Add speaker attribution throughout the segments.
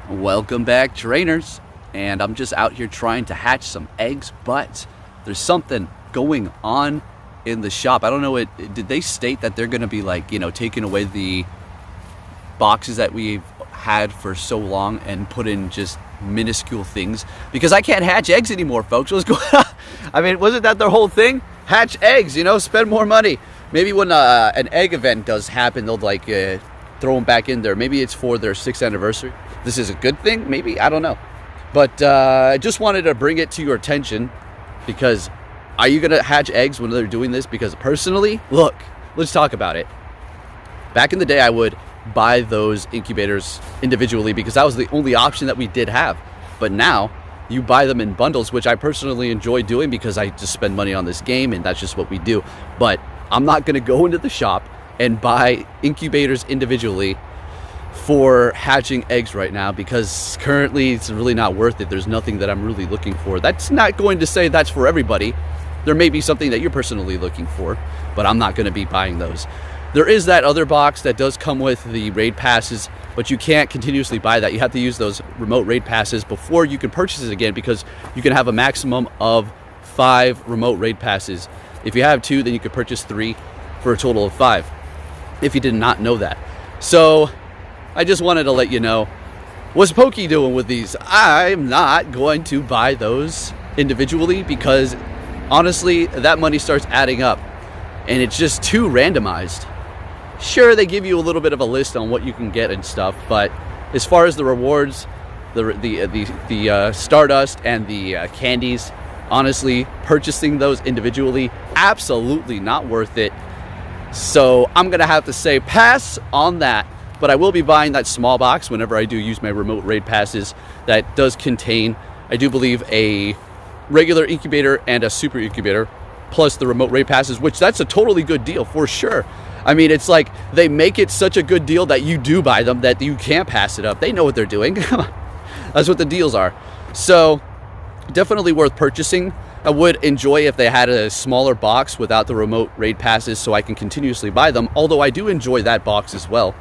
Speaker 1: Welcome back, trainers. And I'm just out here trying to hatch some eggs, but there's something going on in the shop. I don't know did they state that they're going to be like, taking away the boxes that we've had for so long and put in just minuscule things? Because I can't hatch eggs anymore, folks. What's going on? I mean, wasn't that their whole thing? Hatch eggs, spend more money. Maybe when an egg event does happen, they'll throw them back in there. Maybe it's for their 6th anniversary. This is a good thing, maybe, I don't know. But I just wanted to bring it to your attention, because are you gonna hatch eggs when they're doing this? Because personally, look, let's talk about it. Back in the day, I would buy those incubators individually because that was the only option that we did have. But now you buy them in bundles, which I personally enjoy doing because I just spend money on this game and that's just what we do. But I'm not gonna go into the shop and buy incubators individually for hatching eggs right now, because currently it's really not worth it. There's nothing that I'm really looking for. That's not going to say that's for everybody. There may be something that you're personally looking for, but I'm not going to be buying those. There is that other box that does come with the raid passes, but you can't continuously buy that. You have to use those remote raid passes before you can purchase it again, because you can have a maximum of 5 remote raid passes. If you have 2, then you could purchase 3 for a total of 5, if you did not know that. So I just wanted to let you know, what's Pokey doing with these? I'm not going to buy those individually, because honestly, that money starts adding up and it's just too randomized. Sure, they give you a little bit of a list on what you can get and stuff, but as far as the rewards, the Stardust and the candies, honestly, purchasing those individually, absolutely not worth it. So I'm gonna have to say pass on that. But I will be buying that small box whenever I do use my remote raid passes. That does contain, I do believe, a regular incubator and a super incubator, plus the remote raid passes, which that's a totally good deal for sure. I mean, it's like they make it such a good deal that you do buy them, that you can't pass it up. They know what they're doing. That's what the deals are. So definitely worth purchasing. I would enjoy if they had a smaller box without the remote raid passes so I can continuously buy them, although I do enjoy that box as well.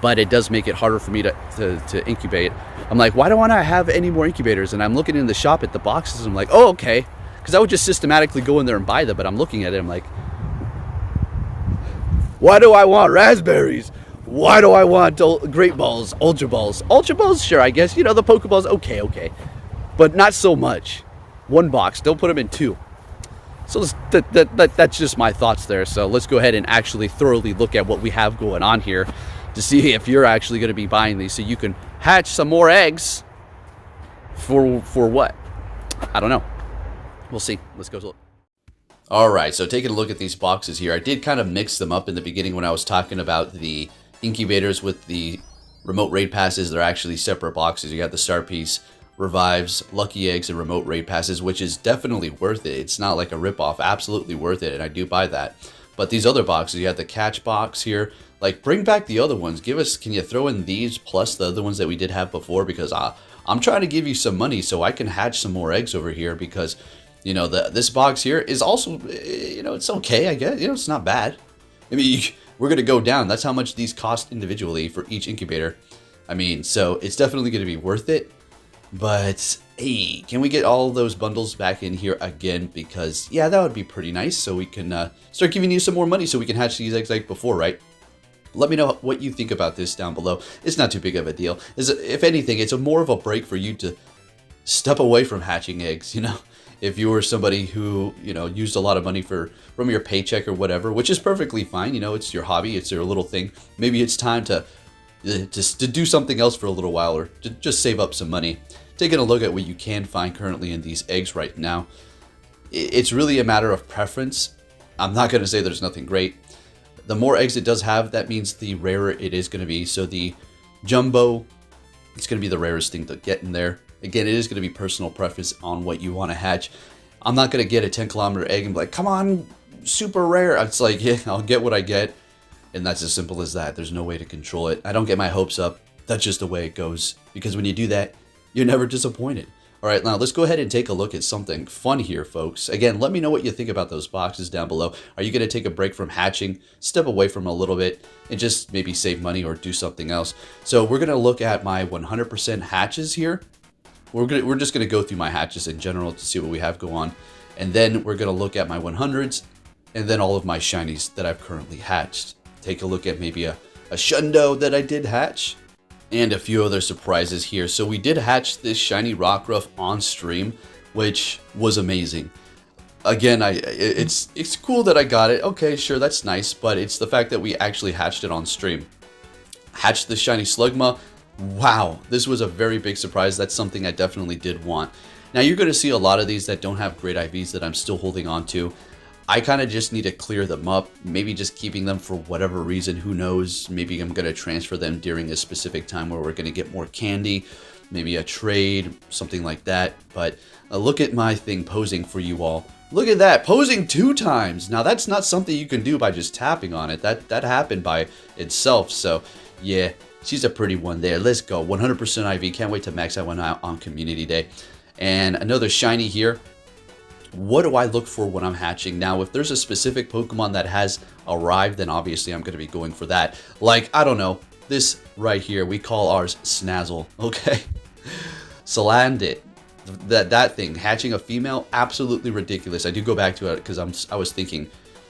Speaker 1: But it does make it harder for me to incubate. I'm like, why don't I have any more incubators? And I'm looking in the shop at the boxes, and I'm like, oh, okay. Because I would just systematically go in there and buy them, but I'm looking at it, I'm like, why do I want raspberries? Why do I want great balls, ultra balls? Ultra balls, sure, I guess. The Pokeballs, okay. But not so much. 1 box, don't put them in 2. So that's just my thoughts there. So let's go ahead and actually thoroughly look at what we have going on here, to see if you're actually going to be buying these so you can hatch some more eggs for what? I don't know. We'll see. Let's go look. All right, so taking a look at these boxes here, I did kind of mix them up in the beginning when I was talking about the incubators with the remote raid passes. They're actually separate boxes. You got the Star Piece, Revives, Lucky Eggs, and remote raid passes, which is definitely worth it. It's not like a ripoff. Absolutely worth it, and I do buy that. But these other boxes, you have the catch box here. Like, bring back the other ones. Can you throw in these plus the other ones that we did have before? Because I'm trying to give you some money so I can hatch some more eggs over here. Because, this box here is also, it's okay, I guess. It's not bad. I mean, we're going to go down. That's how much these cost individually for each incubator. I mean, so it's definitely going to be worth it. But, hey, can we get all those bundles back in here again? Because, yeah, that would be pretty nice. So we can start giving you some more money so we can hatch these eggs like before, right? Let me know what you think about this down below. It's not too big of a deal. If anything, it's more of a break for you to step away from hatching eggs, If you were somebody who, used a lot of money from your paycheck or whatever, which is perfectly fine. It's your hobby. It's your little thing. Maybe it's time to do something else for a little while, or to just save up some money. Taking a look at what you can find currently in these eggs right now, it's really a matter of preference. I'm not going to say there's nothing great. The more eggs it does have, that means the rarer it is going to be. So the jumbo, it's going to be the rarest thing to get in there. Again, it is going to be personal preference on what you want to hatch. I'm not going to get a 10-kilometer egg and be like, come on, super rare. It's like, yeah, I'll get what I get. And that's as simple as that. There's no way to control it. I don't get my hopes up. That's just the way it goes. Because when you do that, you're never disappointed. All right, now let's go ahead and take a look at something fun here, folks. Again, let me know what you think about those boxes down below. Are you going to take a break from hatching, step away from a little bit, and just maybe save money or do something else? So we're going to look at my 100% hatches here. We're just going to go through my hatches in general to see what we have go on. And then we're going to look at my 100s and then all of my shinies that I've currently hatched. Take a look at maybe a Shundo that I did hatch. And a few other surprises here. So we did hatch this shiny Rockruff on stream, which was amazing. Again, it's cool that I got it. Okay, sure, that's nice, but it's the fact that we actually hatched it on stream. Hatched the shiny Slugma. Wow, this was a very big surprise. That's something I definitely did want. Now you're going to see a lot of these that don't have great IVs that I'm still holding on to. I kind of just need to clear them up, maybe just keeping them for whatever reason, who knows, maybe I'm going to transfer them during a specific time where we're going to get more candy, maybe a trade, something like that. But look at my thing posing for you all. Look at that, posing 2 times. Now that's not something you can do by just tapping on it. That happened by itself, so yeah, she's a pretty one there. Let's go, 100% IV, can't wait to max that one out on Community Day. And another shiny here. What do I look for when I'm hatching? Now, if there's a specific Pokemon that has arrived, then obviously I'm going to be going for that. Like, I don't know, this right here, we call ours Snazzle, okay? Salandit, that thing, hatching a female, absolutely ridiculous. I do go back to it because I was thinking,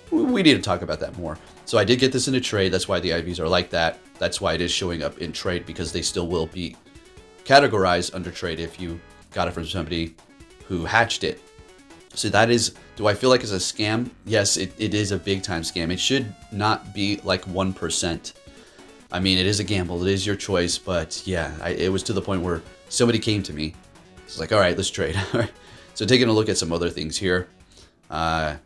Speaker 1: we need to talk about that more. So I did get this in a trade, that's why the IVs are like that. That's why it is showing up in trade, because they still will be categorized under trade if you got it from somebody who hatched it. So that is, do I feel like it's a scam? Yes, it is a big time scam. It should not be like 1%. I mean, it is a gamble. It is your choice. But yeah, it was to the point where somebody came to me. It's like, all right, let's trade. So taking a look at some other things here. A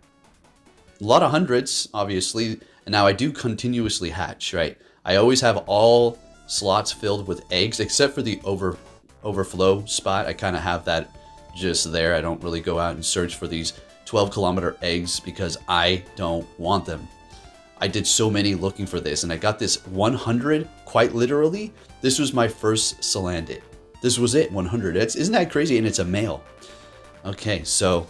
Speaker 1: lot of 100s, obviously. And now I do continuously hatch, right? I always have all slots filled with eggs, except for the overflow spot. I kind of have that just there. I don't really go out and search for these 12-kilometer eggs because I don't want them. I did so many looking for this, and I got this 100 quite literally. This was my first Salandit. This was it, 100. Isn't that crazy? And it's a male. Okay, so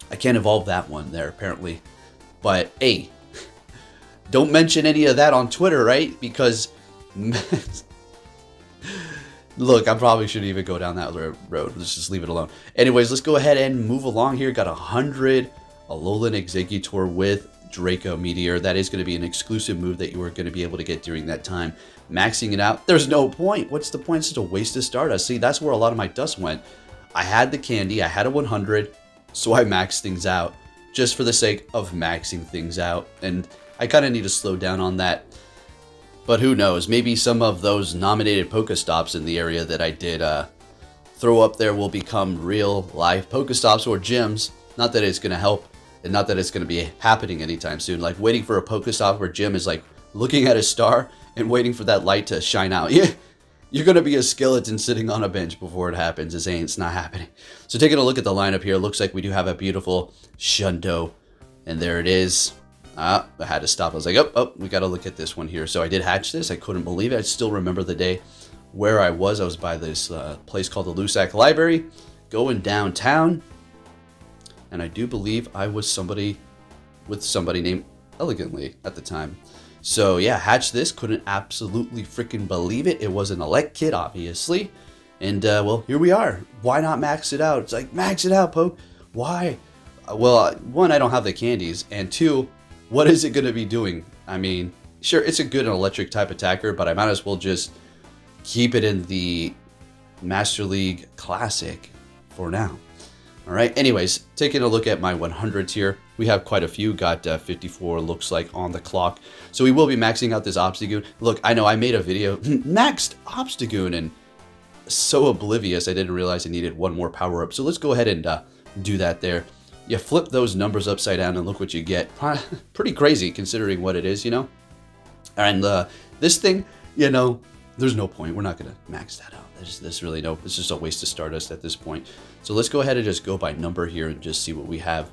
Speaker 1: I can't evolve that one there apparently. But hey, don't mention any of that on Twitter, right? Because look, I probably shouldn't even go down that road. Let's just leave it alone. Anyways, let's go ahead and move along here. Got 100 Alolan Exeggutor with Draco Meteor. That is going to be an exclusive move that you are going to be able to get during that time. Maxing it out, there's no point. What's the point? It's just a waste of Stardust. See, that's where a lot of my dust went. I had the candy, I had a 100, so I maxed things out just for the sake of maxing things out. And I kind of need to slow down on that. But who knows, maybe some of those nominated Pokestops in the area that I did throw up there will become real life Pokestops or gyms. Not that it's going to help, and not that it's going to be happening anytime soon. Like waiting for a Pokestop or gym is like looking at a star and waiting for that light to shine out. Yeah, you're going to be a skeleton sitting on a bench before it happens. It's not happening. So taking a look at the lineup here, looks like we do have a beautiful Shundo. And there it is. I had to stop. I was like, oh, we got to look at this one here. So I did hatch this. I couldn't believe it. I still remember the day where I was. I was by this place called the Lusac Library, going downtown. And I do believe I was with somebody named Elegantly at the time. So yeah, hatched this. Couldn't absolutely freaking believe it. It was an Elect kit, obviously. And well, here we are. Why not max it out? It's like, max it out, Poke. Why? Well, one, I don't have the candies. And two, what is it going to be doing? I mean, sure, it's a good electric type attacker, but I might as well just keep it in the Master League Classic for now. All right, anyways, taking a look at my 100s here. We have quite a few, got 54 looks like on the clock. So we will be maxing out this Obstagoon. Look, I know I made a video, maxed Obstagoon, and so oblivious I didn't realize I needed one more power up. So let's go ahead and do that there. You flip those numbers upside down and look what you get. Pretty crazy considering what it is, you know? And this thing, you know, there's no point. We're not going to max that out. There's really no, it's just a waste of Stardust at this point. So let's go ahead and just go by number here and just see what we have.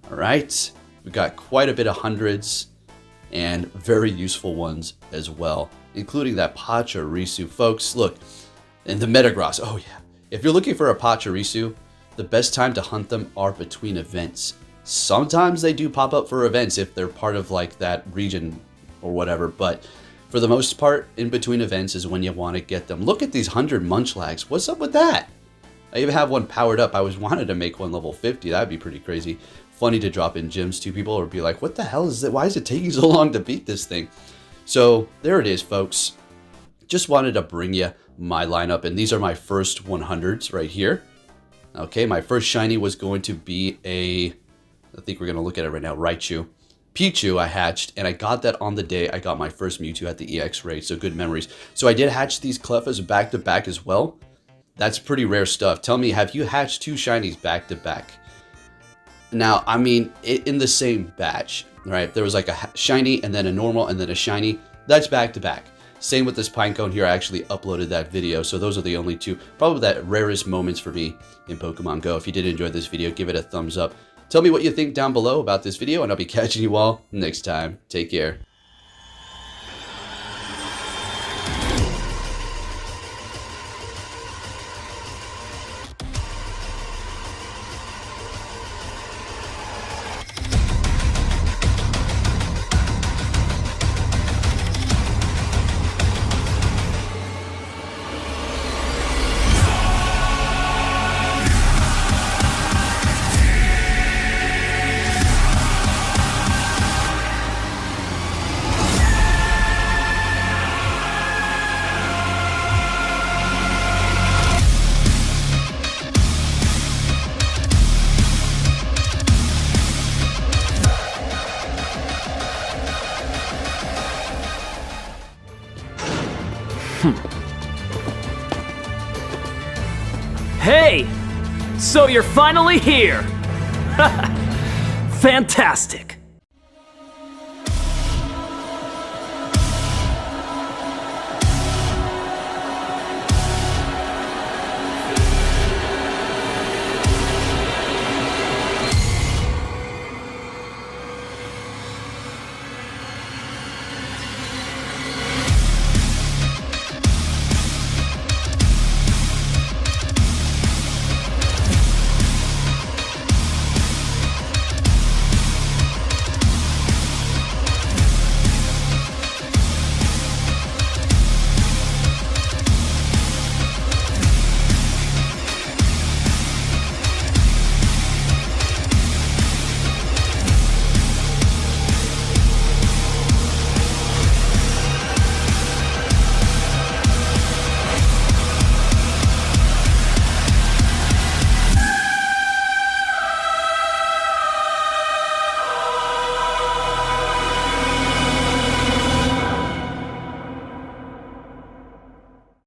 Speaker 1: All right. We've got quite a bit of 100s and very useful ones as well, including that Pachirisu. Folks, look, and the Metagross. Oh, yeah. If you're looking for a Pachirisu, the best time to hunt them are between events. Sometimes they do pop up for events if they're part of like that region or whatever, but for the most part, in between events is when you want to get them. Look at these 100 Munchlags. What's up with that? I even have one powered up. I was wanted to make one level 50. That'd be pretty crazy. Funny to drop in gyms to people or be like, what the hell is it? Why is it taking so long to beat this thing? So there it is, folks. Just wanted to bring you my lineup, and these are my first 100s right here. Okay, my first shiny was going to be I think we're going to look at it right now, Raichu. Pichu I hatched, and I got that on the day I got my first Mewtwo at the EX raid, so good memories. So I did hatch these Clefas back to back as well. That's pretty rare stuff. Tell me, have you hatched 2 shinies back to back? Now, I mean, in the same batch, right? There was like a shiny and then a normal and then a shiny. That's back to back. Same with this Pinecone here. I actually uploaded that video, so those are the only 2, probably the rarest moments for me in Pokemon Go. If you did enjoy this video, give it a thumbs up. Tell me what you think down below about this video, and I'll be catching you all next time. Take care.
Speaker 2: Hey! So you're finally here! Fantastic!